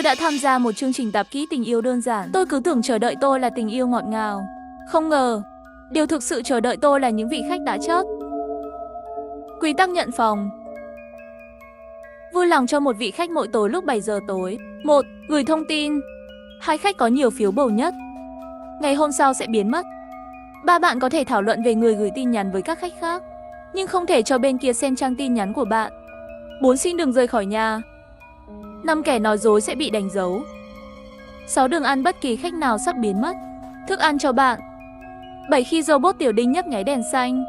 Tôi đã tham gia một chương trình tạp kỹ tình yêu đơn giản. Tôi cứ tưởng chờ đợi tôi là tình yêu ngọt ngào. Không ngờ, điều thực sự chờ đợi tôi là những vị khách đã chót. Quy tắc nhận phòng. Vui lòng cho một vị khách mỗi tối lúc 7 giờ tối. 1. Gửi thông tin. 2. Khách có nhiều phiếu bầu nhất ngày hôm sau sẽ biến mất. 3. Bạn có thể thảo luận về người gửi tin nhắn với các khách khác, nhưng không thể cho bên kia xem trang tin nhắn của bạn. 4. Xin đừng rời khỏi nhà. 5. Kẻ nói dối sẽ bị đánh dấu. 6. Đừng ăn bất kỳ khách nào sắp biến mất. Thức ăn cho bạn. 7. Khi robot tiểu đinh nhấp nháy đèn xanh,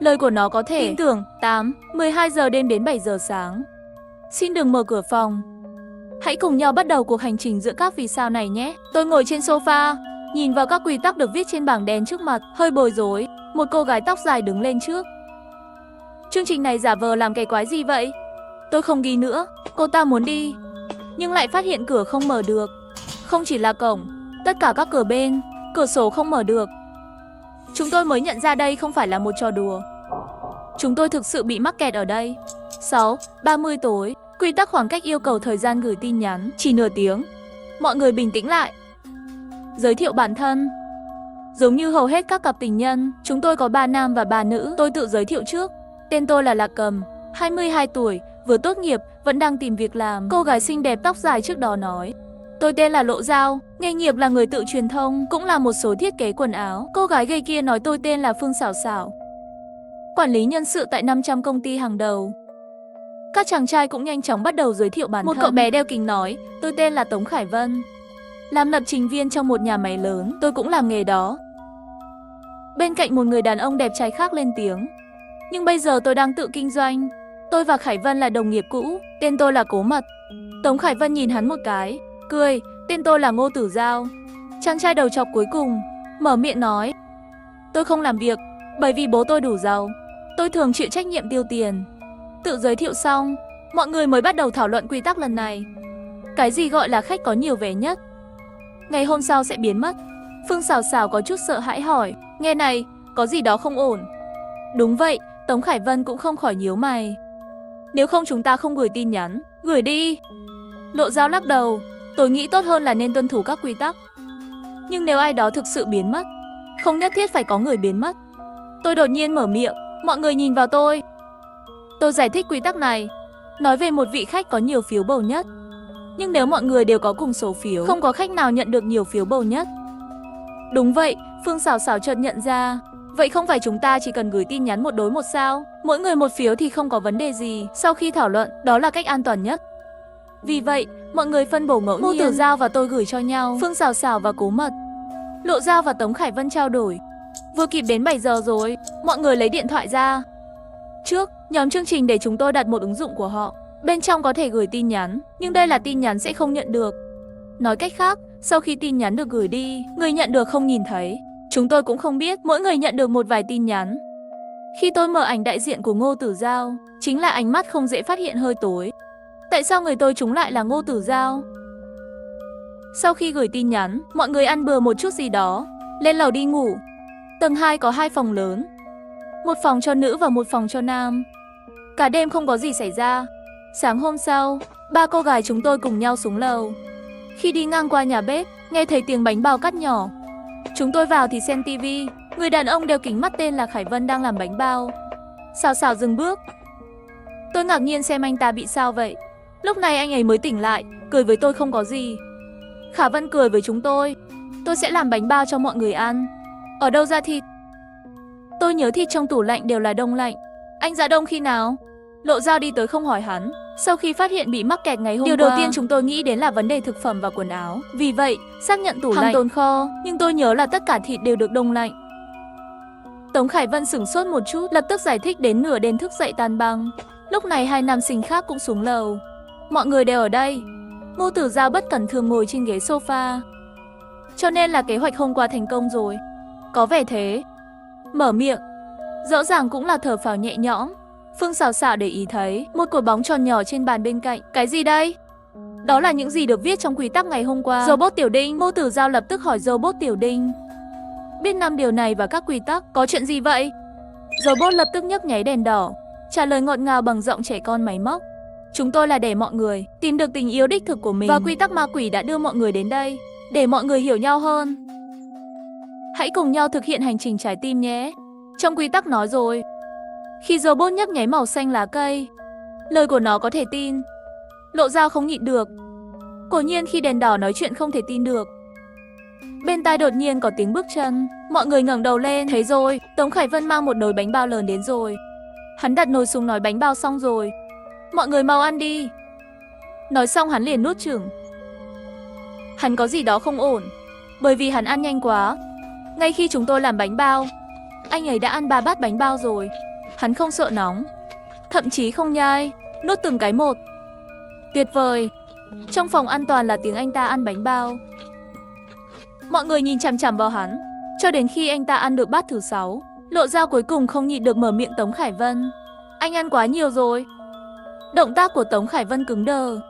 lời của nó có thể tin tưởng. 8. 12 giờ đêm đến 7 giờ sáng. Xin đừng mở cửa phòng. Hãy cùng nhau bắt đầu cuộc hành trình giữa các vì sao này nhé. Tôi ngồi trên sofa, nhìn vào các quy tắc được viết trên bảng đen trước mặt, hơi bối rối. Một cô gái tóc dài đứng lên trước. Chương trình này giả vờ làm cái quái gì vậy? Tôi không ghi nữa. Cô ta muốn đi, nhưng lại phát hiện cửa không mở được. Không chỉ là cổng, tất cả các cửa bên, cửa sổ không mở được. Chúng tôi mới nhận ra đây không phải là một trò đùa. Chúng tôi thực sự bị mắc kẹt ở đây. 6. 30 tối. Quy tắc khoảng cách yêu cầu thời gian gửi tin nhắn chỉ nửa tiếng. Mọi người bình tĩnh lại. Giới thiệu bản thân. Giống như hầu hết các cặp tình nhân, chúng tôi có 3 nam và 3 nữ. Tôi tự giới thiệu trước. Tên tôi là Lạc Cầm, 22 tuổi, vừa tốt nghiệp, vẫn đang tìm việc làm. Cô gái xinh đẹp tóc dài trước đó nói. Tôi tên là Lộ Giao, nghề nghiệp là người tự truyền thông, cũng là một số thiết kế quần áo. Cô gái gầy kia nói tôi tên là Phương Xảo Xảo, quản lý nhân sự tại 500 công ty hàng đầu. Các chàng trai cũng nhanh chóng bắt đầu giới thiệu bản thân. Một cậu bé đeo kính nói, tôi tên là Tống Khải Vân, làm lập trình viên trong một nhà máy lớn, tôi cũng làm nghề đó. Bên cạnh một người đàn ông đẹp trai khác lên tiếng, nhưng bây giờ tôi đang tự kinh doanh. Tôi và Khải Vân là đồng nghiệp cũ, tên tôi là Cố Mật. Tống Khải Vân nhìn hắn một cái, cười, tên tôi là Ngô Tử Giao. Chàng trai đầu chọc cuối cùng mở miệng nói, tôi không làm việc, bởi vì bố tôi đủ giàu. Tôi thường chịu trách nhiệm tiêu tiền. Tự giới thiệu xong, mọi người mới bắt đầu thảo luận quy tắc lần này. Cái gì gọi là khách có nhiều vé nhất ngày hôm sau sẽ biến mất? Phương Xảo Xảo có chút sợ hãi hỏi, nghe này, có gì đó không ổn. Đúng vậy, Tống Khải Vân cũng không khỏi nhíu mày. Nếu không chúng ta không gửi tin nhắn, gửi đi. Lộ Giao lắc đầu, tôi nghĩ tốt hơn là nên tuân thủ các quy tắc. Nhưng nếu ai đó thực sự biến mất, không nhất thiết phải có người biến mất. Tôi đột nhiên mở miệng, mọi người nhìn vào tôi. Tôi giải thích quy tắc này, nói về một vị khách có nhiều phiếu bầu nhất. Nhưng nếu mọi người đều có cùng số phiếu, không có khách nào nhận được nhiều phiếu bầu nhất. Đúng vậy, Phương Xảo Xảo chợt nhận ra. Vậy không phải chúng ta chỉ cần gửi tin nhắn một đối một sao? Mỗi người một phiếu thì không có vấn đề gì. Sau khi thảo luận, đó là cách an toàn nhất. Vì vậy, mọi người phân bổ ngẫu nhiên. Ngô Tử Giao và tôi gửi cho nhau, Phương Xảo Xảo và Cố Mật. Lộ Giao và Tống Khải Vân trao đổi. Vừa kịp đến 7 giờ rồi, mọi người lấy điện thoại ra. Trước, nhóm chương trình để chúng tôi đặt một ứng dụng của họ. Bên trong có thể gửi tin nhắn, nhưng đây là tin nhắn sẽ không nhận được. Nói cách khác, sau khi tin nhắn được gửi đi, người nhận được không nhìn thấy. Chúng tôi cũng không biết, mỗi người nhận được một vài tin nhắn. Khi tôi mở ảnh đại diện của Ngô Tử Giao, chính là ánh mắt không dễ phát hiện hơi tối. Tại sao người tôi trúng lại là Ngô Tử Giao? Sau khi gửi tin nhắn, mọi người ăn bừa một chút gì đó, lên lầu đi ngủ. Tầng 2 có 2 phòng lớn, một phòng cho nữ và một phòng cho nam. Cả đêm không có gì xảy ra. Sáng hôm sau, 3 cô gái chúng tôi cùng nhau xuống lầu. Khi đi ngang qua nhà bếp, nghe thấy tiếng bánh bao cắt nhỏ. Chúng tôi vào thì xem tivi, người đàn ông đeo kính mắt tên là Khải Vân đang làm bánh bao. Xảo Xảo dừng bước. Tôi ngạc nhiên xem anh ta bị sao vậy. Lúc này anh ấy mới tỉnh lại, cười với tôi không có gì. Khả Vân cười với chúng tôi sẽ làm bánh bao cho mọi người ăn. Ở đâu ra thịt? Tôi nhớ thịt trong tủ lạnh đều là đông lạnh. Anh ra đông khi nào? Lộ Giao đi tới không hỏi hắn. Sau khi phát hiện bị mắc kẹt ngày hôm qua, điều đầu tiên chúng tôi nghĩ đến là vấn đề thực phẩm và quần áo. Vì vậy, xác nhận tủ lạnh tồn kho, nhưng tôi nhớ là tất cả thịt đều được đông lạnh. Tống Khải Vân sửng sốt một chút, lập tức giải thích đến nửa đêm thức dậy tan băng. Lúc này 2 nam sinh khác cũng xuống lầu. Mọi người đều ở đây. Ngô Tử Giao bất cẩn thường ngồi trên ghế sofa. Cho nên là kế hoạch hôm qua thành công rồi. Có vẻ thế. Mở miệng, rõ ràng cũng là thở phào nhẹ nhõm. Phương Xảo Xảo để ý thấy một quả bóng tròn nhỏ trên bàn bên cạnh. Cái gì đây? Đó là những gì được viết trong quy tắc ngày hôm qua. Robot Tiểu Đinh. Ngô Tử Giao lập tức hỏi Robot Tiểu Đinh. Biết 5 điều này và các quy tắc, có chuyện gì vậy? Robot lập tức nhấp nháy đèn đỏ, trả lời ngọt ngào bằng giọng trẻ con máy móc. Chúng tôi là để mọi người tìm được tình yêu đích thực của mình. Và quy tắc ma quỷ đã đưa mọi người đến đây, để mọi người hiểu nhau hơn. Hãy cùng nhau thực hiện hành trình trái tim nhé. Trong quy tắc nói rồi, khi robot nhấp nháy màu xanh lá cây, lời của nó có thể tin. Lộ Dao không nhịn được. Quả nhiên khi đèn đỏ nói chuyện không thể tin được. Bên tai đột nhiên có tiếng bước chân. Mọi người ngẩng đầu lên, thấy rồi, Tống Khải Vân mang một nồi bánh bao lớn đến rồi. Hắn đặt nồi xuống nồi bánh bao xong rồi. Mọi người mau ăn đi. Nói xong hắn liền nuốt chửng. Hắn có gì đó không ổn, bởi vì hắn ăn nhanh quá. Ngay khi chúng tôi làm bánh bao, anh ấy đã ăn 3 bát bánh bao rồi. Hắn không sợ nóng, thậm chí không nhai, nuốt từng cái một. Tuyệt vời. Trong phòng an toàn là tiếng anh ta ăn bánh bao. Mọi người nhìn chằm chằm vào hắn, cho đến khi anh ta ăn được bát thứ 6. Lộ Dao cuối cùng không nhịn được mở miệng Tống Khải Vân. Anh ăn quá nhiều rồi. Động tác của Tống Khải Vân cứng đờ.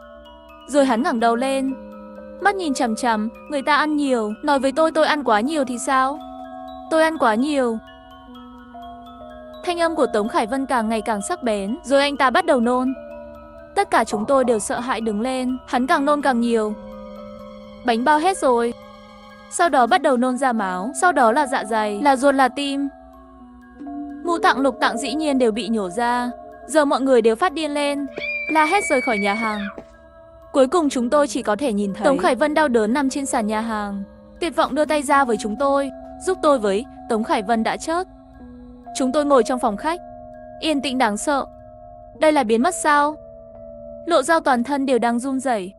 Rồi hắn ngẩng đầu lên, mắt nhìn chằm chằm, người ta ăn nhiều, nói với tôi ăn quá nhiều thì sao? Tôi ăn quá nhiều. Thanh âm của Tống Khải Vân càng ngày càng sắc bén, rồi anh ta bắt đầu nôn. Tất cả chúng tôi đều sợ hãi đứng lên, hắn càng nôn càng nhiều. Bánh bao hết rồi. Sau đó bắt đầu nôn ra máu, sau đó là dạ dày, là ruột, là tim. Ngũ tạng lục tạng dĩ nhiên đều bị nhổ ra. Giờ mọi người đều phát điên lên, la hét rời khỏi nhà hàng. Cuối cùng chúng tôi chỉ có thể nhìn thấy Tống Khải Vân đau đớn nằm trên sàn nhà hàng. Tuyệt vọng đưa tay ra với chúng tôi, giúp tôi với. Tống Khải Vân đã chết. Chúng tôi ngồi trong phòng khách, yên tĩnh đáng sợ. Đây là biến mất sao? Lộ Dao toàn thân đều đang run rẩy.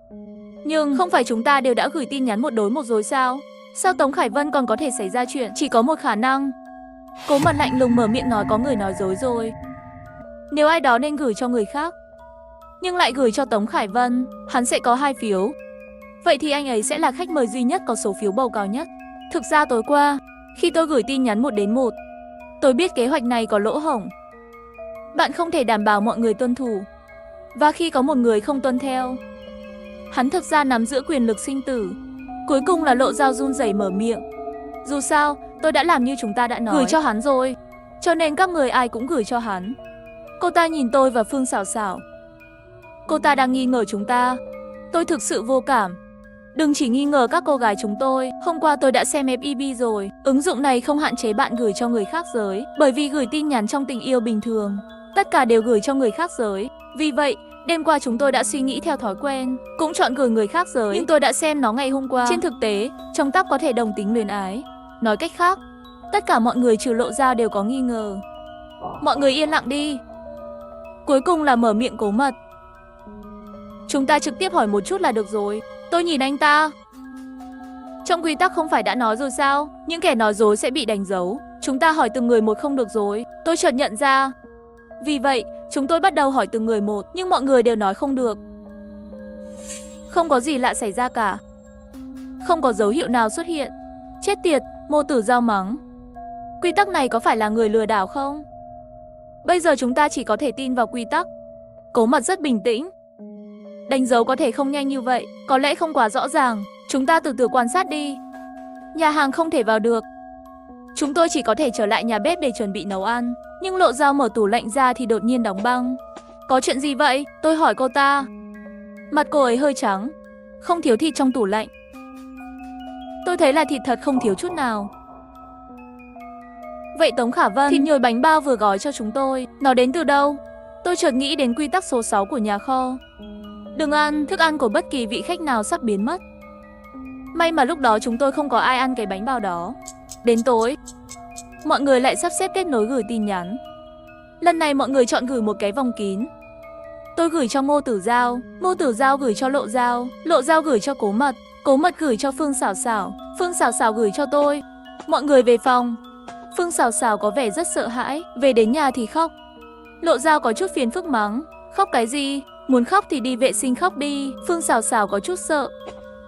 Nhưng không phải chúng ta đều đã gửi tin nhắn 1 đối 1 rồi sao? Sao Tống Khải Vân còn có thể xảy ra chuyện? Chỉ có một khả năng. Cố Mật lạnh lùng mở miệng nói có người nói dối rồi. Nếu ai đó nên gửi cho người khác, nhưng lại gửi cho Tống Khải Vân, hắn sẽ có 2 phiếu. Vậy thì anh ấy sẽ là khách mời duy nhất có số phiếu bầu cao nhất. Thực ra tối qua, khi tôi gửi tin nhắn 1 đến 1, tôi biết kế hoạch này có lỗ hổng. Bạn không thể đảm bảo mọi người tuân thủ. Và khi có một người không tuân theo, hắn thực ra nắm giữ quyền lực sinh tử. Cuối cùng là Lộ Dao run rẩy mở miệng. Dù sao, tôi đã làm như chúng ta đã nói, gửi cho hắn rồi, cho nên các người ai cũng gửi cho hắn. Cô ta nhìn tôi và Phương Xảo Xảo. Cô ta đang nghi ngờ chúng ta. Tôi thực sự vô cảm. Đừng chỉ nghi ngờ các cô gái chúng tôi. Hôm qua tôi đã xem FEB rồi. Ứng dụng này không hạn chế bạn gửi cho người khác giới, bởi vì gửi tin nhắn trong tình yêu bình thường, tất cả đều gửi cho người khác giới. Vì vậy, đêm qua chúng tôi đã suy nghĩ theo thói quen, cũng chọn gửi người khác giới. Nhưng tôi đã xem nó ngày hôm qua. Trên thực tế, trong tóc có thể đồng tính luyến ái. Nói cách khác, tất cả mọi người trừ Lộ Dao đều có nghi ngờ. Mọi người yên lặng đi. Cuối cùng là mở miệng Cố Mật. Chúng ta trực tiếp hỏi một chút là được rồi. Tôi nhìn anh ta. Trong quy tắc không phải đã nói rồi sao? Những kẻ nói dối sẽ bị đánh dấu. Chúng ta hỏi từng người một không được rồi. Tôi chợt nhận ra. Vì vậy, chúng tôi bắt đầu hỏi từng người một, nhưng mọi người đều nói không được. Không có gì lạ xảy ra cả. Không có dấu hiệu nào xuất hiện. Chết tiệt, Mô Tử Dao mắng. Quy tắc này có phải là người lừa đảo không? Bây giờ chúng ta chỉ có thể tin vào quy tắc. Cố Mật rất bình tĩnh. Đánh dấu có thể không nhanh như vậy, có lẽ không quá rõ ràng. Chúng ta từ từ quan sát đi. Nhà hàng không thể vào được. Chúng tôi chỉ có thể trở lại nhà bếp để chuẩn bị nấu ăn. Nhưng Lộ Dao mở tủ lạnh ra thì đột nhiên đóng băng. Có chuyện gì vậy? Tôi hỏi cô ta. Mặt cô ấy hơi trắng. Không thiếu thịt trong tủ lạnh. Tôi thấy là thịt thật không thiếu chút nào. Vậy Tống Khả Vân, thịt nhồi bánh bao vừa gói cho chúng tôi, nó đến từ đâu? Tôi chợt nghĩ đến quy tắc số 6 của nhà kho. Đừng ăn thức ăn của bất kỳ vị khách nào sắp biến mất. May mà lúc đó chúng tôi không có ai ăn cái bánh bao đó. Đến tối, mọi người lại sắp xếp kết nối gửi tin nhắn. Lần này mọi người chọn gửi một cái vòng kín. Tôi gửi cho Ngô Tử Dao, Ngô Tử Dao gửi cho Lộ Dao gửi cho Cố Mật gửi cho Phương Xảo Xảo gửi cho tôi. Mọi người về phòng. Phương Xảo Xảo có vẻ rất sợ hãi, về đến nhà thì khóc. Lộ Dao có chút phiền phức mắng. Khóc cái gì? Muốn khóc thì đi vệ sinh khóc đi. Phương Xảo Xảo có chút sợ.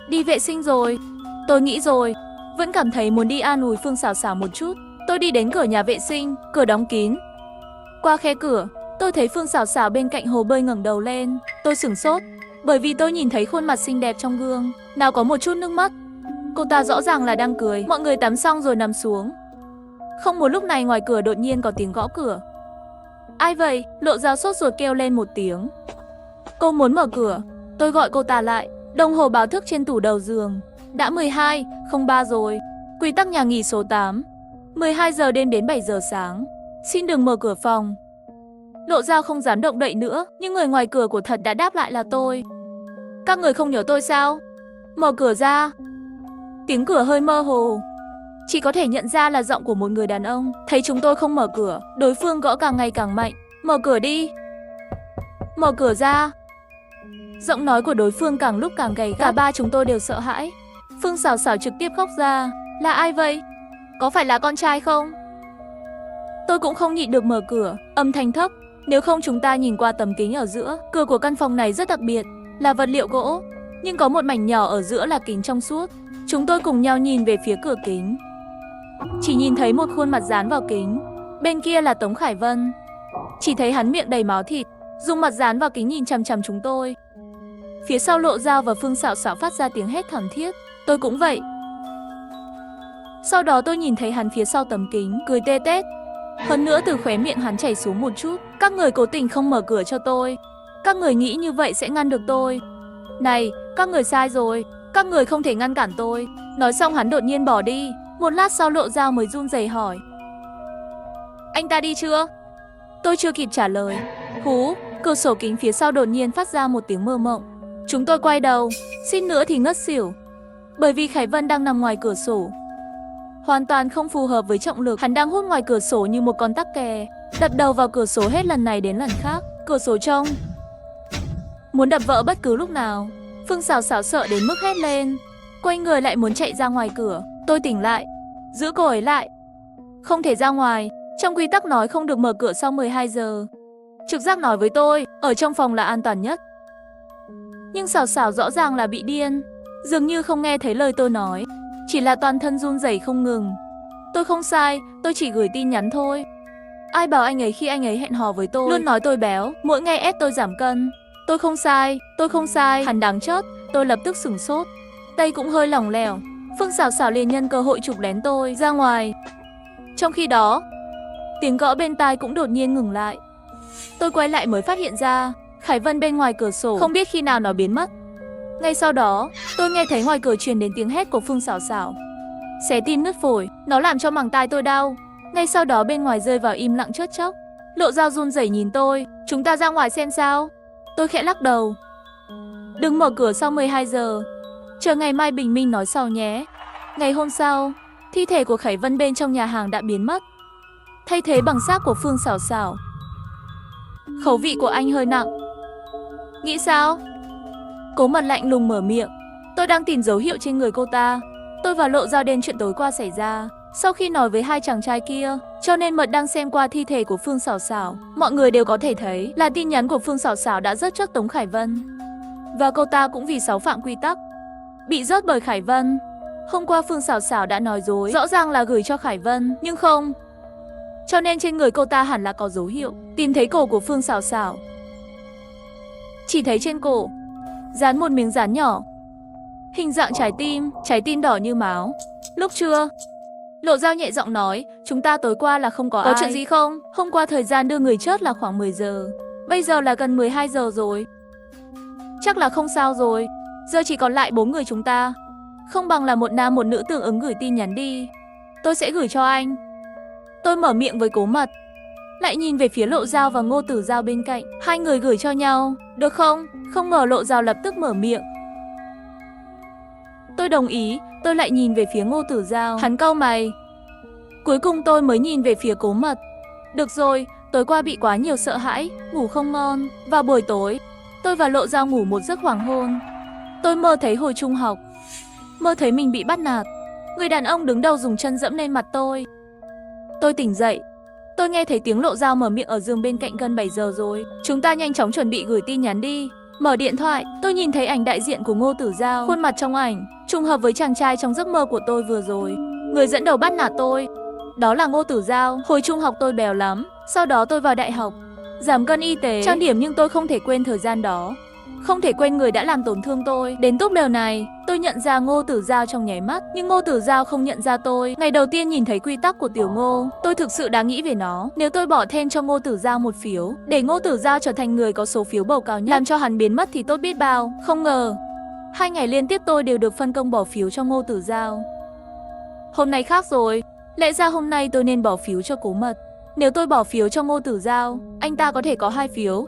Đi vệ sinh rồi. Tôi nghĩ rồi. Vẫn cảm thấy muốn đi an ủi Phương Xảo Xảo một chút. Tôi đi đến cửa nhà vệ sinh, cửa đóng kín. Qua khe cửa, tôi thấy Phương Xảo Xảo bên cạnh hồ bơi ngẩng đầu lên. Tôi sửng sốt, bởi vì tôi nhìn thấy khuôn mặt xinh đẹp trong gương, nào có một chút nước mắt. Cô ta rõ ràng là đang cười. Mọi người tắm xong rồi nằm xuống. Không một lúc này ngoài cửa đột nhiên có tiếng gõ cửa. Ai vậy? Lộ Dao sốt ruột kêu lên một tiếng. Cô muốn mở cửa. Tôi gọi cô ta lại. Đồng hồ báo thức trên tủ đầu giường. Đã 12:03 rồi. Quy tắc nhà nghỉ số 8. 12 giờ đêm đến 7 giờ sáng. Xin đừng mở cửa phòng. Lộ Dao không dám động đậy nữa, nhưng người ngoài cửa của thật đã đáp lại là tôi. Các người không nhớ tôi sao? Mở cửa ra. Tiếng cửa hơi mơ hồ. Chỉ có thể nhận ra là giọng của một người đàn ông. Thấy chúng tôi không mở cửa, đối phương gõ càng ngày càng mạnh. Mở cửa đi. Mở cửa ra. Giọng nói của đối phương càng lúc càng gay gắt. Cả ba chúng tôi đều sợ hãi. Phương Sảo Sảo trực tiếp khóc ra. Là ai vậy? Có phải là con trai không? Tôi cũng không nhịn được mở cửa, âm thanh thấp. Nếu không chúng ta nhìn qua tấm kính ở giữa. Cửa của căn phòng này rất đặc biệt, là vật liệu gỗ, nhưng có một mảnh nhỏ ở giữa là kính trong suốt. Chúng tôi cùng nhau nhìn về phía cửa kính. Chỉ nhìn thấy một khuôn mặt dán vào kính. Bên kia là Tống Khải Vân. Chỉ thấy hắn miệng đầy máu thịt, dùng mặt dán vào kính nhìn chằm chằm chúng tôi. Phía sau Lộ Dao và Phương Sảo Sảo phát ra tiếng hét thảm thiết. Tôi cũng vậy. Sau đó tôi nhìn thấy hắn phía sau tấm kính, cười tê tét. Hơn nữa từ khóe miệng hắn chảy xuống một chút. Các người cố tình không mở cửa cho tôi. Các người nghĩ như vậy sẽ ngăn được tôi. Này, các người sai rồi. Các người không thể ngăn cản tôi. Nói xong hắn đột nhiên bỏ đi. Một lát sau Lộ Dao mới run rẩy hỏi. Anh ta đi chưa? Tôi chưa kịp trả lời. Hú, cửa sổ kính phía sau đột nhiên phát ra một tiếng mơ mộng. Chúng tôi quay đầu, xin nữa thì ngất xỉu. Bởi vì Khải Vân đang nằm ngoài cửa sổ. Hoàn toàn không phù hợp với trọng lực. Hắn đang hút ngoài cửa sổ như một con tắc kè, đập đầu vào cửa sổ hết lần này đến lần khác. Cửa sổ trông muốn đập vỡ bất cứ lúc nào. Phương Sảo Sảo sợ đến mức hét lên, quay người lại muốn chạy ra ngoài cửa. Tôi tỉnh lại, giữ cô ấy lại. Không thể ra ngoài. Trong quy tắc nói không được mở cửa sau 12 giờ. Trực giác nói với tôi, ở trong phòng là an toàn nhất. Nhưng Sảo Sảo rõ ràng là bị điên, dường như không nghe thấy lời tôi nói, chỉ là toàn thân run rẩy không ngừng. Tôi không sai, tôi chỉ gửi tin nhắn thôi. Ai bảo anh ấy khi anh ấy hẹn hò với tôi luôn nói tôi béo, mỗi ngày ép tôi giảm cân. Tôi không sai, tôi không sai. Hắn đáng chót. Tôi lập tức sửng sốt, tay cũng hơi lỏng lẻo. Phương Sảo Sảo liền nhân cơ hội chụp lén tôi ra ngoài. Trong khi đó, tiếng gõ bên tai cũng đột nhiên ngừng lại. Tôi quay lại mới phát hiện ra Khải Vân bên ngoài cửa sổ không biết khi nào nó biến mất. Ngay sau đó, tôi nghe thấy ngoài cửa truyền đến tiếng hét của Phương Sảo Sảo. Xé tim nứt phổi, nó làm cho màng tai tôi đau. Ngay sau đó bên ngoài rơi vào im lặng chớp chốc. Lộ Dao run rẩy nhìn tôi. Chúng ta ra ngoài xem sao? Tôi khẽ lắc đầu. Đừng mở cửa sau 12 giờ. Chờ ngày mai bình minh nói sau nhé. Ngày hôm sau, thi thể của Khải Vân bên trong nhà hàng đã biến mất, thay thế bằng xác của Phương Sảo Sảo. Khẩu vị của anh hơi nặng. Nghĩ sao? Cố Mật lạnh lùng mở miệng. Tôi đang tìm dấu hiệu trên người cô ta. Tôi và Lộ Dao đến chuyện tối qua xảy ra. Sau khi nói với hai chàng trai kia, cho nên Mật đang xem qua thi thể của Phương Sảo Sảo. Mọi người đều có thể thấy là tin nhắn của Phương Sảo Sảo đã rớt trước Tống Khải Vân. Và cô ta cũng vì xáo phạm quy tắc, bị rớt bởi Khải Vân. Hôm qua Phương Sảo Sảo đã nói dối, rõ ràng là gửi cho Khải Vân, nhưng không. Cho nên trên người cô ta hẳn là có dấu hiệu. Tìm thấy cổ của Phương Sảo Sảo. Chỉ thấy trên cổ dán một miếng dán nhỏ, hình dạng trái tim đỏ như máu. Lúc trưa, Lộ Dao nhẹ giọng nói, chúng ta tối qua là không có ai. Có chuyện gì không? Hôm qua thời gian đưa người chớt là khoảng 10 giờ. Bây giờ là gần 12 giờ rồi. Chắc là không sao rồi. Giờ chỉ còn lại 4 người chúng ta. Không bằng là một nam một nữ tương ứng gửi tin nhắn đi. Tôi sẽ gửi cho anh. Tôi mở miệng với Cố Mật, lại nhìn về phía Lộ Dao và Ngô Tử Giao bên cạnh. Hai người gửi cho nhau, được không? Không ngờ Lộ Dao lập tức mở miệng. Tôi đồng ý. Tôi lại nhìn về phía Ngô Tử Giao. Hắn cau mày. Cuối cùng tôi mới nhìn về phía Cố Mật. Được rồi, tối qua bị quá nhiều sợ hãi, ngủ không ngon. Vào buổi tối, tôi và Lộ Dao ngủ một giấc hoàng hôn. Tôi mơ thấy hồi trung học, mơ thấy mình bị bắt nạt. Người đàn ông đứng đầu dùng chân dẫm lên mặt tôi. Tôi tỉnh dậy, tôi nghe thấy tiếng Lộ Dao mở miệng ở giường bên cạnh. Gần 7 giờ rồi, chúng ta nhanh chóng chuẩn bị gửi tin nhắn đi. Mở điện thoại, tôi nhìn thấy ảnh đại diện của Ngô Tử Giao. Khuôn mặt trong ảnh trùng hợp với chàng trai trong giấc mơ của tôi vừa rồi, người dẫn đầu bắt nạt tôi. Đó là Ngô Tử Giao. Hồi trung học tôi béo lắm, sau đó tôi vào đại học, giảm cân y tế, trang điểm, nhưng tôi không thể quên thời gian đó. Không thể quên người đã làm tổn thương tôi. Đến túp lều này, tôi Tôi nhận ra Ngô Tử Giao trong nháy mắt, nhưng Ngô Tử Giao không nhận ra tôi. Ngày đầu tiên nhìn thấy quy tắc của Tiểu Ngô, tôi thực sự đã nghĩ về nó. Nếu tôi bỏ thêm cho Ngô Tử Giao một phiếu, để Ngô Tử Giao trở thành người có số phiếu bầu cao nhất, làm cho hắn biến mất thì tốt biết bao. Không ngờ, 2 ngày liên tiếp tôi đều được phân công bỏ phiếu cho Ngô Tử Giao. Hôm nay khác rồi, lẽ ra hôm nay tôi nên bỏ phiếu cho Cố Mật. Nếu tôi bỏ phiếu cho Ngô Tử Giao, anh ta có thể có 2 phiếu.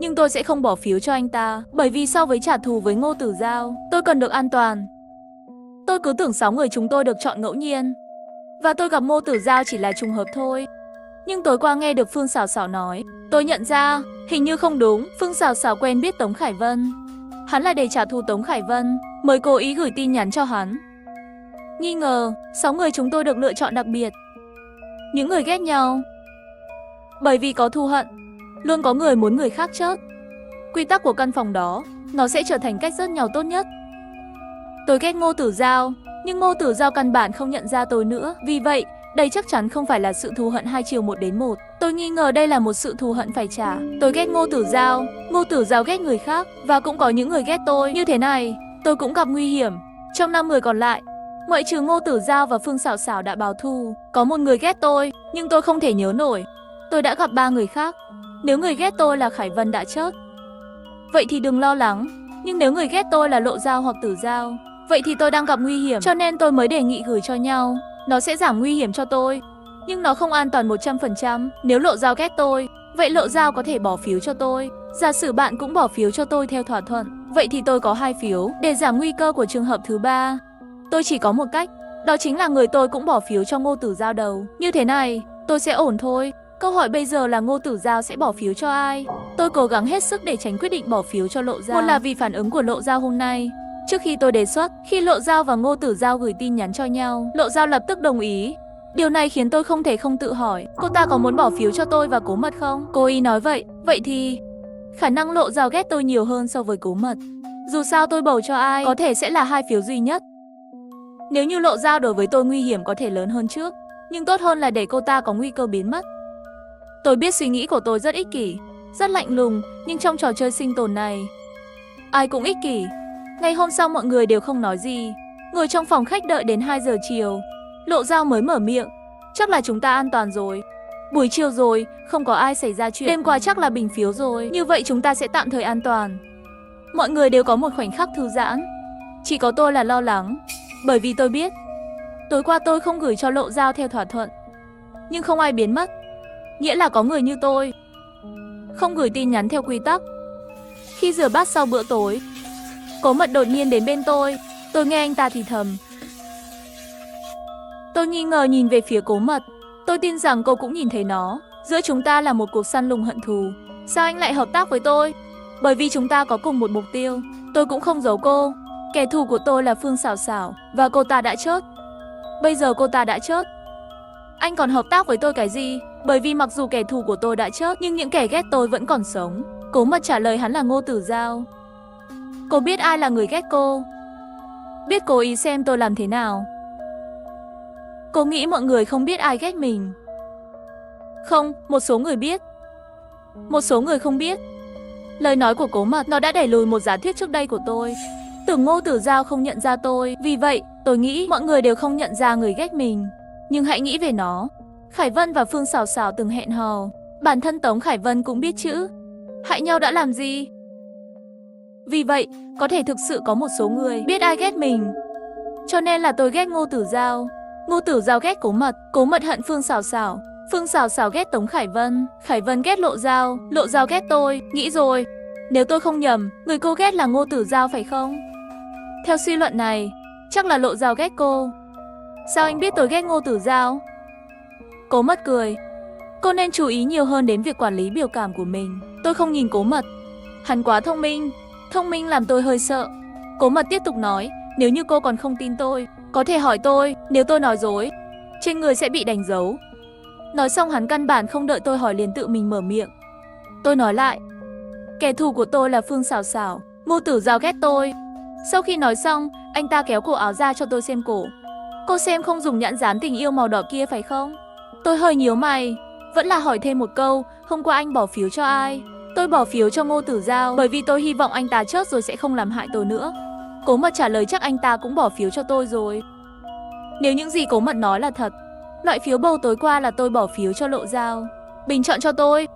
Nhưng tôi sẽ không bỏ phiếu cho anh ta, bởi vì so với trả thù với Ngô Tử Giao, tôi cần được an toàn. Tôi cứ tưởng 6 người chúng tôi được chọn ngẫu nhiên, và tôi gặp Ngô Tử Giao chỉ là trùng hợp thôi. Nhưng tối qua nghe được Phương Sảo Sảo nói, tôi nhận ra, hình như không đúng. Phương Sảo Sảo quen biết Tống Khải Vân. Hắn là để trả thù Tống Khải Vân, mới cố ý gửi tin nhắn cho hắn. Nghi ngờ, 6 người chúng tôi được lựa chọn đặc biệt. Những người ghét nhau, bởi vì có thù hận, luôn có người muốn người khác chết. Quy tắc của căn phòng đó, nó sẽ trở thành cách rớt nhau tốt nhất. Tôi ghét Ngô Tử Giao, nhưng Ngô Tử Giao căn bản không nhận ra tôi nữa. Vì vậy, đây chắc chắn không phải là sự thù hận 2 chiều 1-1. Tôi nghi ngờ đây là một sự thù hận phải trả. Tôi ghét Ngô Tử Giao ghét người khác, và cũng có những người ghét tôi. Như thế này, tôi cũng gặp nguy hiểm. Trong 5 người còn lại, ngoại trừ Ngô Tử Giao và Phương Sảo Sảo đã báo thù, có một người ghét tôi, nhưng tôi không thể nhớ nổi. Tôi đã gặp 3 người khác. Nếu người ghét tôi là Khải Vân đã chết, vậy thì đừng lo lắng. Nhưng nếu người ghét tôi là Lộ Giao hoặc Tử Giao, vậy thì tôi đang gặp nguy hiểm. Cho nên tôi mới đề nghị gửi cho nhau. Nó sẽ giảm nguy hiểm cho tôi, nhưng nó không an toàn 100%. Nếu Lộ Giao ghét tôi, vậy Lộ Giao có thể bỏ phiếu cho tôi. Giả sử bạn cũng bỏ phiếu cho tôi theo thỏa thuận, vậy thì tôi có 2 phiếu. Để giảm nguy cơ của trường hợp thứ 3, tôi chỉ có một cách, đó chính là người tôi cũng bỏ phiếu cho Ngô Tử Giao đầu. Như thế này, tôi sẽ ổn thôi. Câu hỏi bây giờ là Ngô Tử Giao sẽ bỏ phiếu cho ai? Tôi cố gắng hết sức để tránh quyết định bỏ phiếu cho Lộ Giao. Một là vì phản ứng của Lộ Giao hôm nay. Trước khi tôi đề xuất, khi Lộ Giao và Ngô Tử Giao gửi tin nhắn cho nhau, Lộ Giao lập tức đồng ý. Điều này khiến tôi không thể không tự hỏi, cô ta có muốn bỏ phiếu cho tôi và Cố Mật không? Cô ý nói vậy, vậy thì khả năng Lộ Giao ghét tôi nhiều hơn so với Cố Mật. Dù sao tôi bầu cho ai, có thể sẽ là 2 phiếu duy nhất. Nếu như Lộ Giao đối với tôi nguy hiểm có thể lớn hơn trước, nhưng tốt hơn là để cô ta có nguy cơ biến mất. Tôi biết suy nghĩ của tôi rất ích kỷ, rất lạnh lùng, nhưng trong trò chơi sinh tồn này, ai cũng ích kỷ. Ngày hôm sau mọi người đều không nói gì, ngồi trong phòng khách đợi đến 2 giờ chiều. Lộ Giao mới mở miệng, chắc là chúng ta an toàn rồi. Buổi chiều rồi, không có ai xảy ra chuyện. Đêm qua chắc là bình phiếu rồi, như vậy chúng ta sẽ tạm thời an toàn. Mọi người đều có một khoảnh khắc thư giãn. Chỉ có tôi là lo lắng, bởi vì tôi biết tối qua tôi không gửi cho Lộ Giao theo thỏa thuận, nhưng không ai biến mất, nghĩa là có người như tôi không gửi tin nhắn theo quy tắc. Khi rửa bát sau bữa tối, Cố Mật đột nhiên đến bên tôi nghe anh ta thì thầm. Tôi nghi ngờ nhìn về phía Cố Mật. Tôi tin rằng cô cũng nhìn thấy nó. Giữa chúng ta là một cuộc săn lùng hận thù. Sao anh lại hợp tác với tôi? Bởi vì chúng ta có cùng một mục tiêu. Tôi cũng không giấu cô. Kẻ thù của tôi là Phương Sảo Sảo, và cô ta đã chết. Bây giờ cô ta đã chết, anh còn hợp tác với tôi cái gì? Bởi vì mặc dù kẻ thù của tôi đã chết, nhưng những kẻ ghét tôi vẫn còn sống. Cố Mật trả lời hắn là Ngô Tử Giao. Cô biết ai là người ghét cô, biết cố ý xem tôi làm thế nào. Cô nghĩ mọi người không biết ai ghét mình? Không, một số người biết, một số người không biết. Lời nói của Cố Mật nó đã đẩy lùi một giả thuyết trước đây của tôi. Tưởng Ngô Tử Giao không nhận ra tôi, vì vậy tôi nghĩ mọi người đều không nhận ra người ghét mình. Nhưng hãy nghĩ về nó. Khải Vân và Phương Sảo Sảo từng hẹn hò. Bản thân Tống Khải Vân cũng biết chữ. Hại nhau đã làm gì? Vì vậy, có thể thực sự có một số người biết ai ghét mình. Cho nên là tôi ghét Ngô Tử Giao. Ngô Tử Giao ghét Cố Mật hận Phương Sảo Sảo ghét Tống Khải Vân ghét Lộ Giao ghét tôi. Nghĩ rồi, nếu tôi không nhầm, người cô ghét là Ngô Tử Giao phải không? Theo suy luận này, chắc là Lộ Giao ghét cô. Sao anh biết tôi ghét Ngô Tử Giao? Cố Mật cười. Cô nên chú ý nhiều hơn đến việc quản lý biểu cảm của mình. Tôi không nhìn Cố Mật. Hắn quá thông minh làm tôi hơi sợ. Cố Mật tiếp tục nói, nếu như cô còn không tin tôi, có thể hỏi tôi, nếu tôi nói dối, trên người sẽ bị đánh dấu. Nói xong hắn căn bản không đợi tôi hỏi liền tự mình mở miệng. Tôi nói lại, kẻ thù của tôi là Phương Sảo Sảo, Ngô Tử Giao ghét tôi. Sau khi nói xong, anh ta kéo cổ áo ra cho tôi xem cổ. Cô xem không dùng nhãn dán tình yêu màu đỏ kia phải không? Tôi hơi nhíu mày, vẫn là hỏi thêm một câu, hôm qua anh bỏ phiếu cho ai? Tôi bỏ phiếu cho Ngô Tử Giao, bởi vì tôi hy vọng anh ta chết rồi sẽ không làm hại tôi nữa. Cố Mật trả lời chắc anh ta cũng bỏ phiếu cho tôi rồi. Nếu những gì Cố Mật nói là thật, loại phiếu bầu tối qua là tôi bỏ phiếu cho Lộ Dao. Bình chọn cho tôi.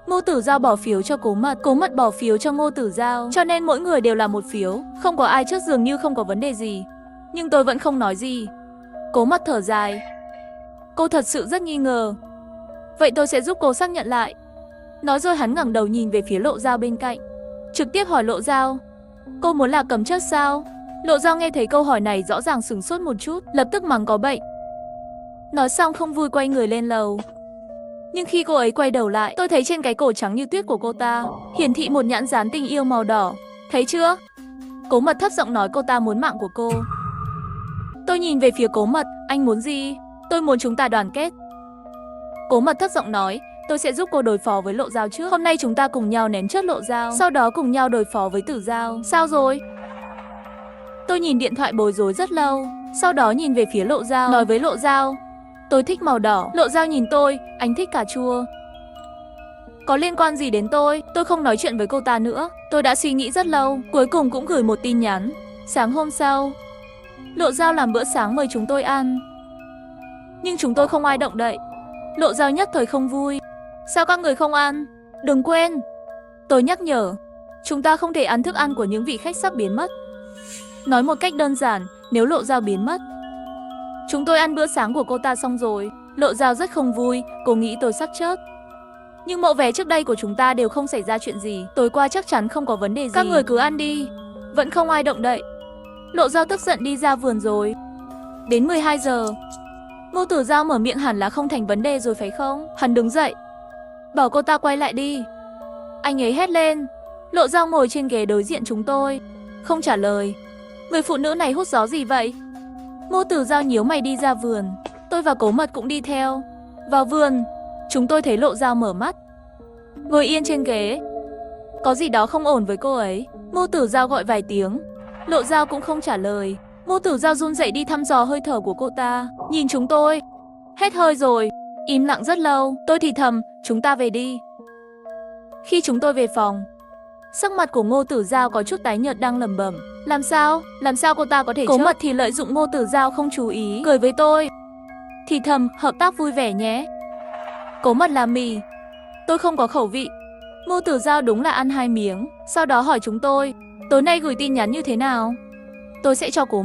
Ngô Tử Dao bỏ phiếu cho Cố Mật bỏ phiếu cho Ngô Tử Dao, cho nên mỗi người đều là một phiếu, không có ai trước dường như không có vấn đề gì. Nhưng tôi vẫn không nói gì. Cố Mật thở dài. Cô thật sự rất nghi ngờ. Vậy tôi sẽ giúp cô xác nhận lại. Nói rồi hắn ngẩng đầu nhìn về phía Lộ Dao bên cạnh, trực tiếp hỏi Lộ Dao, cô muốn là cầm chất sao? Lộ Dao nghe thấy câu hỏi này rõ ràng sửng sốt một chút, lập tức mắng có bệnh. Nói xong không vui quay người lên lầu. Nhưng khi cô ấy quay đầu lại, tôi thấy trên cái cổ trắng như tuyết của cô ta hiển thị một nhãn dán tình yêu màu đỏ. Thấy chưa? Cố Mật thấp giọng nói cô ta muốn mạng của cô. Tôi nhìn về phía Cố Mật, anh muốn gì? Tôi muốn chúng ta đoàn kết. Cố Mật thấp giọng nói, tôi sẽ giúp cô đối phó với Lộ Dao trước. Hôm nay chúng ta cùng nhau ném chất Lộ Dao, sau đó cùng nhau đối phó với Tử Dao. Sao rồi? Tôi nhìn điện thoại bối rối rất lâu, sau đó nhìn về phía Lộ Dao, nói với Lộ Dao, tôi thích màu đỏ. Lộ Dao nhìn tôi, anh thích cà chua. Có liên quan gì đến tôi không nói chuyện với cô ta nữa. Tôi đã suy nghĩ rất lâu, cuối cùng cũng gửi một tin nhắn. Sáng hôm sau, Lộ Dao làm bữa sáng mời chúng tôi ăn. Nhưng chúng tôi không ai động đậy. Lộ Dao nhất thời không vui. Sao các người không ăn? Đừng quên. Tôi nhắc nhở, chúng ta không thể ăn thức ăn của những vị khách sắp biến mất. Nói một cách đơn giản, nếu Lộ Dao biến mất, chúng tôi ăn bữa sáng của cô ta xong rồi. Lộ Dao rất không vui, cô nghĩ tôi sắp chết. Nhưng mộ vé trước đây của chúng ta đều không xảy ra chuyện gì. Tối qua chắc chắn không có vấn đề gì. Các người cứ ăn đi. Vẫn không ai động đậy. Lộ Dao tức giận đi ra vườn rồi. Đến 12 giờ, Ngô Tử Dao mở miệng hẳn là không thành vấn đề rồi phải không? Hắn đứng dậy, bảo cô ta quay lại đi. Anh ấy hét lên. Lộ Dao ngồi trên ghế đối diện chúng tôi, không trả lời. Người phụ nữ này hút gió gì vậy? Ngô Tử Dao nhíu mày đi ra vườn. Tôi và Cố Mật cũng đi theo. Vào vườn, chúng tôi thấy Lộ Dao mở mắt, ngồi yên trên ghế. Có gì đó không ổn với cô ấy. Ngô Tử Dao gọi vài tiếng, Lộ Dao cũng không trả lời. Ngô Tử Dao run rẩy đi thăm dò hơi thở của cô ta, nhìn chúng tôi. Hết hơi rồi. Im lặng rất lâu. Tôi thì thầm, chúng ta về đi. Khi chúng tôi về phòng, sắc mặt của Ngô Tử Dao có chút tái nhợt đang lẩm bẩm. Làm sao cô ta có thể chết? Cố Mật thì lợi dụng Ngô Tử Dao không chú ý, cười với tôi, thì thầm, hợp tác vui vẻ nhé. Cố Mật làm mì, tôi không có khẩu vị. Ngô Tử Dao đúng là ăn 2 miếng, sau đó hỏi chúng tôi, tối nay gửi tin nhắn như thế nào? Tôi sẽ cho Cố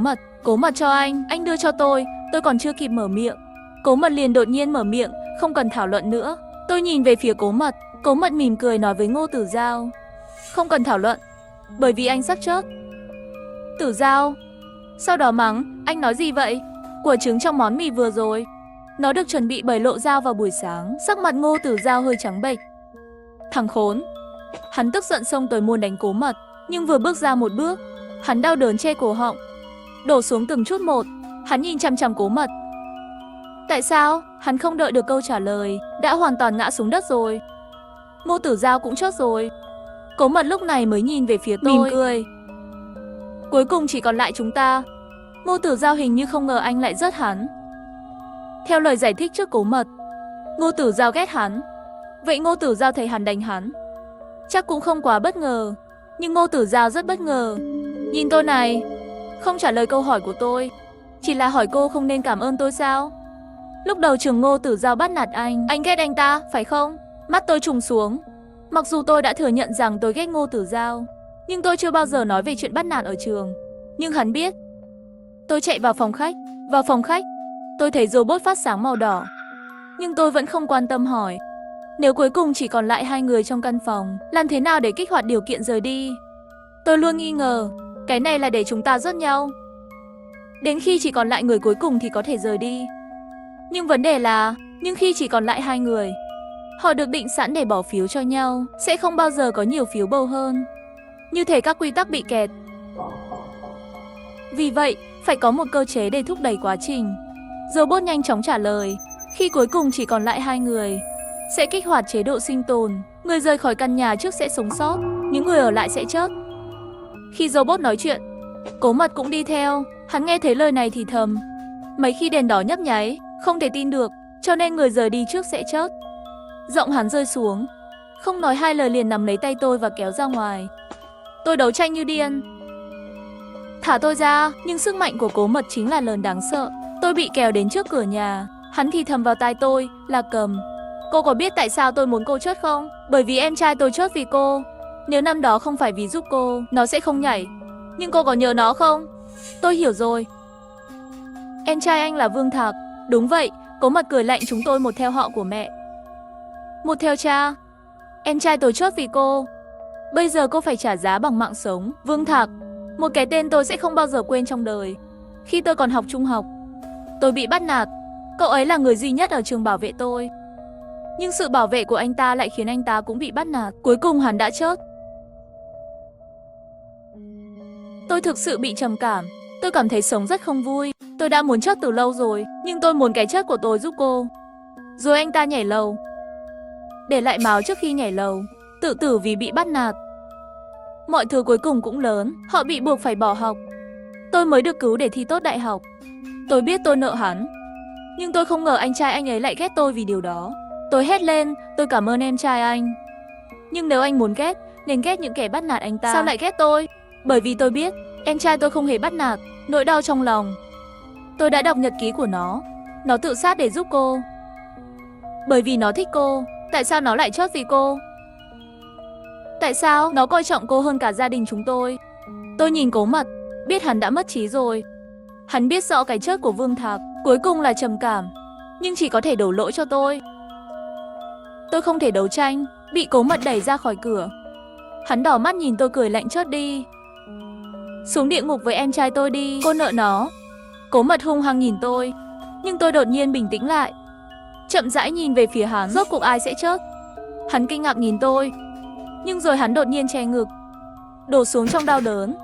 Mật cho anh đưa cho tôi còn chưa kịp mở miệng. Cố Mật liền đột nhiên mở miệng, không cần thảo luận nữa. Tôi nhìn về phía Cố Mật mỉm cười nói với Ngô Tử Dao, không cần thảo luận, bởi vì anh sắp chết. Tử Dao sau đó mắng, anh nói gì vậy? Quả trứng trong món mì vừa rồi, nó được chuẩn bị bởi Lộ Dao vào buổi sáng. Sắc mặt Ngô Tử Dao hơi trắng bệch. Thằng khốn. Hắn tức giận xông tới muốn đánh Cố Mật, nhưng vừa bước ra một bước, hắn đau đớn che cổ họng, đổ xuống từng chút một. Hắn nhìn chằm chằm Cố Mật. Tại sao? Hắn không đợi được câu trả lời, đã hoàn toàn ngã xuống đất rồi. Ngô Tử Dao cũng chết rồi. Cố Mật lúc này mới nhìn về phía tôi, mỉm cười. Cuối cùng chỉ còn lại chúng ta. Ngô Tử Dao hình như không ngờ anh lại giết hắn. Theo lời giải thích trước Cố Mật, Ngô Tử Dao ghét hắn. Vậy Ngô Tử Dao thấy hắn đánh hắn, chắc cũng không quá bất ngờ. Nhưng Ngô Tử Dao rất bất ngờ. Nhìn tôi này, không trả lời câu hỏi của tôi, chỉ là hỏi cô không nên cảm ơn tôi sao? Lúc đầu trường Ngô Tử Dao bắt nạt anh ghét anh ta, phải không? Mắt tôi trùng xuống. Mặc dù tôi đã thừa nhận rằng tôi ghét Ngô Tử Dao, nhưng tôi chưa bao giờ nói về chuyện bắt nạt ở trường. Nhưng hắn biết. Tôi chạy vào phòng khách, tôi thấy robot phát sáng màu đỏ. Nhưng tôi vẫn không quan tâm hỏi, nếu cuối cùng chỉ còn lại 2 người trong căn phòng, làm thế nào để kích hoạt điều kiện rời đi? Tôi luôn nghi ngờ, cái này là để chúng ta giết nhau. Đến khi chỉ còn lại người cuối cùng thì có thể rời đi. Nhưng vấn đề là, khi chỉ còn lại 2 người, họ được định sẵn để bỏ phiếu cho nhau, sẽ không bao giờ có nhiều phiếu bầu hơn. Như thể các quy tắc bị kẹt. Vì vậy, phải có một cơ chế để thúc đẩy quá trình. Robot nhanh chóng trả lời, khi cuối cùng chỉ còn lại 2 người, sẽ kích hoạt chế độ sinh tồn. Người rời khỏi căn nhà trước sẽ sống sót, những người ở lại sẽ chết. Khi robot nói chuyện, Cố Mật cũng đi theo. Hắn nghe thấy lời này thì thầm, mấy khi đèn đỏ nhấp nháy, không thể tin được, cho nên người rời đi trước sẽ chết. Giọng hắn rơi xuống, không nói 2 lời liền nắm lấy tay tôi và kéo ra ngoài. Tôi đấu tranh như điên. thả tôi ra, nhưng sức mạnh của Cố Mật chính là lớn đáng sợ. Tôi bị kéo đến trước cửa nhà, hắn thì thầm vào tai tôi là Cầm. Cô có biết tại sao tôi muốn cô chớt không? Bởi vì em trai tôi chớt vì cô. Nếu năm đó không phải vì giúp cô, nó sẽ không nhảy. Nhưng cô có nhớ nó không? Tôi hiểu rồi. Em trai anh là Vương Thạc. Đúng vậy, Cố Mật cười lạnh, chúng tôi một theo họ của mẹ, một theo cha. Em trai tôi chớt vì cô. Bây giờ cô phải trả giá bằng mạng sống. Vương Thạc, một cái tên tôi sẽ không bao giờ quên trong đời. Khi tôi còn học trung học, tôi bị bắt nạt. Cậu ấy là người duy nhất ở trường bảo vệ tôi. Nhưng sự bảo vệ của anh ta lại khiến anh ta cũng bị bắt nạt. Cuối cùng hắn đã chớt. Tôi thực sự bị trầm cảm. Tôi cảm thấy sống rất không vui. Tôi đã muốn chớt từ lâu rồi, nhưng tôi muốn cái chớt của tôi giúp cô. Rồi anh ta nhảy lầu, để lại máu trước khi nhảy lầu, tự tử vì bị bắt nạt. Mọi thứ cuối cùng cũng lớn, họ bị buộc phải bỏ học. Tôi mới được cứu để thi tốt đại học. Tôi biết tôi nợ hắn, nhưng tôi không ngờ anh trai anh ấy lại ghét tôi vì điều đó. Tôi hét lên, tôi cảm ơn em trai anh. Nhưng nếu anh muốn ghét, nên ghét những kẻ bắt nạt anh ta. Sao lại ghét tôi? Bởi vì tôi biết, em trai tôi không hề bắt nạt. Nỗi đau trong lòng. Tôi đã đọc nhật ký của nó. Nó tự sát để giúp cô. Bởi vì nó thích cô. Tại sao nó lại chớt vì cô? Tại sao nó coi trọng cô hơn cả gia đình chúng tôi? Tôi nhìn Cố Mật, biết hắn đã mất trí rồi. Hắn biết rõ cái chớt của Vương Thạc cuối cùng là trầm cảm, nhưng chỉ có thể đổ lỗi cho tôi. Tôi không thể đấu tranh, bị Cố Mật đẩy ra khỏi cửa. Hắn đỏ mắt nhìn tôi cười lạnh, chớt đi. Xuống địa ngục với em trai tôi đi, cô nợ nó. Cố Mật hung hăng nhìn tôi, nhưng tôi đột nhiên bình tĩnh lại. Chậm rãi nhìn về phía hắn, rốt cuộc ai sẽ chớt? Hắn kinh ngạc nhìn tôi, nhưng rồi hắn đột nhiên che ngực, đổ xuống trong đau đớn.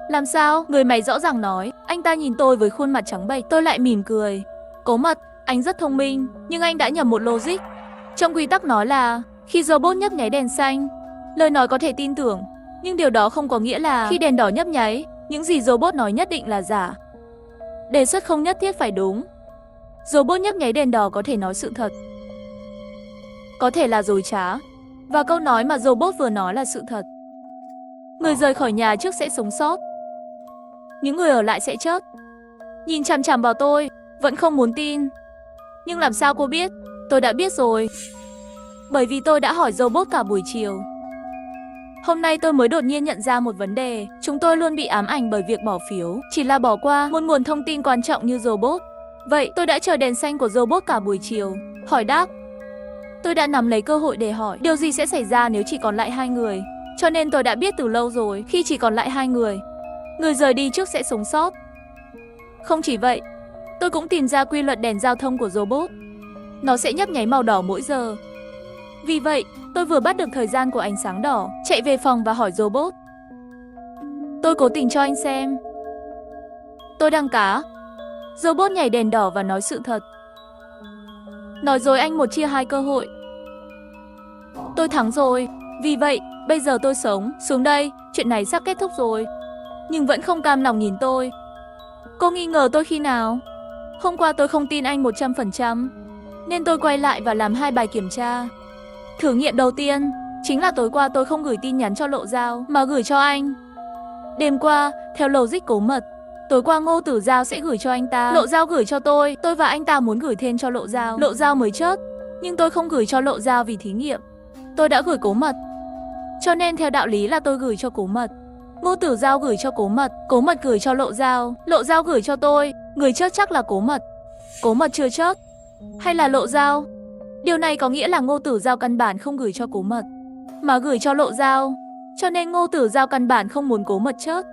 Làm sao? Người máy rõ ràng nói. Anh ta nhìn tôi với khuôn mặt trắng bệch. Tôi lại mỉm cười. Cố Mật, anh rất thông minh, nhưng anh đã nhầm một logic. Trong quy tắc nói là khi robot nhấp nháy đèn xanh, lời nói có thể tin tưởng, nhưng điều đó không có nghĩa là khi đèn đỏ nhấp nháy, những gì robot nói nhất định là giả. Đề xuất không nhất thiết phải đúng. Robot nhấp nháy đèn đỏ có thể nói sự thật, có thể là dối trá, và câu nói mà robot vừa nói là sự thật. Người rời khỏi nhà trước sẽ sống sót, những người ở lại sẽ chớt. Nhìn chằm chằm vào tôi, vẫn không muốn tin. Nhưng làm sao cô biết? Tôi đã biết rồi. Bởi vì tôi đã hỏi robot cả buổi chiều. Hôm nay tôi mới đột nhiên nhận ra một vấn đề. Chúng tôi luôn bị ám ảnh bởi việc bỏ phiếu, chỉ là bỏ qua một nguồn thông tin quan trọng như robot. Vậy tôi đã chờ đèn xanh của robot cả buổi chiều, hỏi đáp. Tôi đã nắm lấy cơ hội để hỏi điều gì sẽ xảy ra nếu chỉ còn lại 2 người. Cho nên tôi đã biết từ lâu rồi, khi chỉ còn lại 2 người, người rời đi trước sẽ sống sót. Không chỉ vậy, tôi cũng tìm ra quy luật đèn giao thông của robot. Nó sẽ nhấp nháy màu đỏ mỗi giờ. Vì vậy, tôi vừa bắt được thời gian của ánh sáng đỏ, chạy về phòng và hỏi robot. Tôi cố tình cho anh xem. Tôi đang cá. Robot nhảy đèn đỏ và nói sự thật. Nói dối anh một chia 2 cơ hội. Tôi thắng rồi. Vì vậy, bây giờ tôi sống. Xuống đây, chuyện này sắp kết thúc rồi. Nhưng vẫn không cam lòng nhìn tôi. Cô nghi ngờ tôi khi nào? Hôm qua tôi không tin anh 100%, nên tôi quay lại và làm 2 bài kiểm tra. Thử nghiệm đầu tiên chính là tối qua tôi không gửi tin nhắn cho Lộ Giao mà gửi cho anh. Đêm qua, theo logic Cố Mật, tối qua Ngô Tử Giao sẽ gửi cho anh ta, Lộ Giao gửi cho tôi và anh ta muốn gửi thêm cho Lộ Giao mới chớt. Nhưng tôi không gửi cho Lộ Giao vì thí nghiệm. Tôi đã gửi Cố Mật. Cho nên theo đạo lý là tôi gửi cho Cố Mật. Ngô Tử Giao gửi cho Cố Mật gửi cho Lộ Giao gửi cho tôi. Người chớt chắc là Cố Mật chưa chớt. Hay là Lộ Giao? Điều này có nghĩa là Ngô Tử Giao căn bản không gửi cho Cố Mật, mà gửi cho Lộ Giao. Cho nên Ngô Tử Giao căn bản không muốn Cố Mật chớt.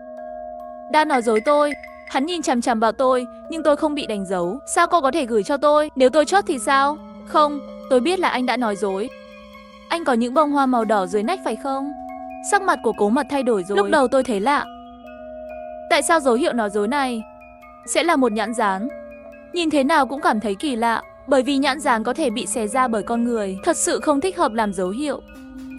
Đã nói dối tôi. Hắn nhìn chằm chằm vào tôi, nhưng tôi không bị đánh dấu. Sao cô có thể gửi cho tôi? Nếu tôi chớt thì sao? Không, tôi biết là anh đã nói dối. Anh có những bông hoa màu đỏ dưới nách phải không? Sắc mặt của Cố Mật thay đổi rồi. Lúc đầu tôi thấy lạ. Tại sao dấu hiệu nói dối này sẽ là một nhãn dán? Nhìn thế nào cũng cảm thấy kỳ lạ, bởi vì nhãn dán có thể bị xé ra bởi con người, thật sự không thích hợp làm dấu hiệu.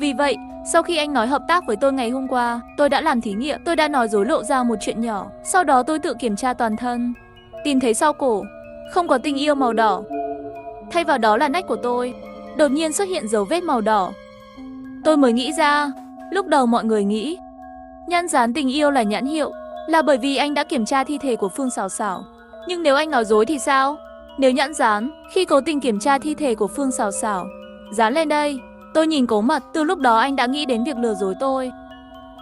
Vì vậy, sau khi anh nói hợp tác với tôi ngày hôm qua, tôi đã làm thí nghiệm. Tôi đã nói dối Lộ Giao một chuyện nhỏ. Sau đó tôi tự kiểm tra toàn thân, tìm thấy sau cổ không có tình yêu màu đỏ. Thay vào đó là nách của tôi đột nhiên xuất hiện dấu vết màu đỏ. Tôi mới nghĩ ra, lúc đầu mọi người nghĩ nhãn dán tình yêu là nhãn hiệu, là bởi vì anh đã kiểm tra thi thể của Phương Sảo Sảo. Nhưng nếu anh nói dối thì sao? Nếu nhãn dán, khi cố tình kiểm tra thi thể của Phương Sảo Sảo, dán lên đây. Tôi nhìn Cố Mật, từ lúc đó anh đã nghĩ đến việc lừa dối tôi.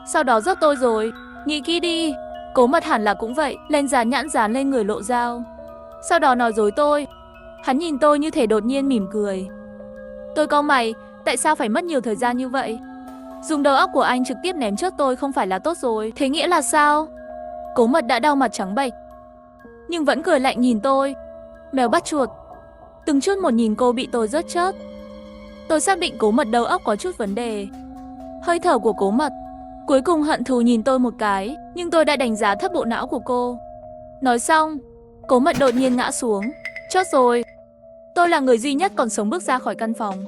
Sau đó rước tôi rồi. Nghĩ kỹ đi. Cố Mật hẳn là cũng vậy, lên dán nhãn dán lên người Lộ Dao. Sau đó nói dối tôi. Hắn nhìn tôi như thể đột nhiên mỉm cười. Tôi cau mày, tại sao phải mất nhiều thời gian như vậy? Dùng đầu óc của anh trực tiếp ném trước tôi không phải là tốt rồi, thế nghĩa là sao? Cố Mật đã đau mặt trắng bệch, nhưng vẫn cười lạnh nhìn tôi. Mèo bắt chuột. Từng chút một nhìn cô bị tôi rớt chớt. Tôi xác định Cố Mật đầu óc có chút vấn đề. Hơi thở của Cố Mật cuối cùng hận thù nhìn tôi một cái, nhưng tôi đã đánh giá thấp bộ não của cô. Nói xong, Cố Mật đột nhiên ngã xuống. Chót rồi. Tôi là người duy nhất còn sống bước ra khỏi căn phòng.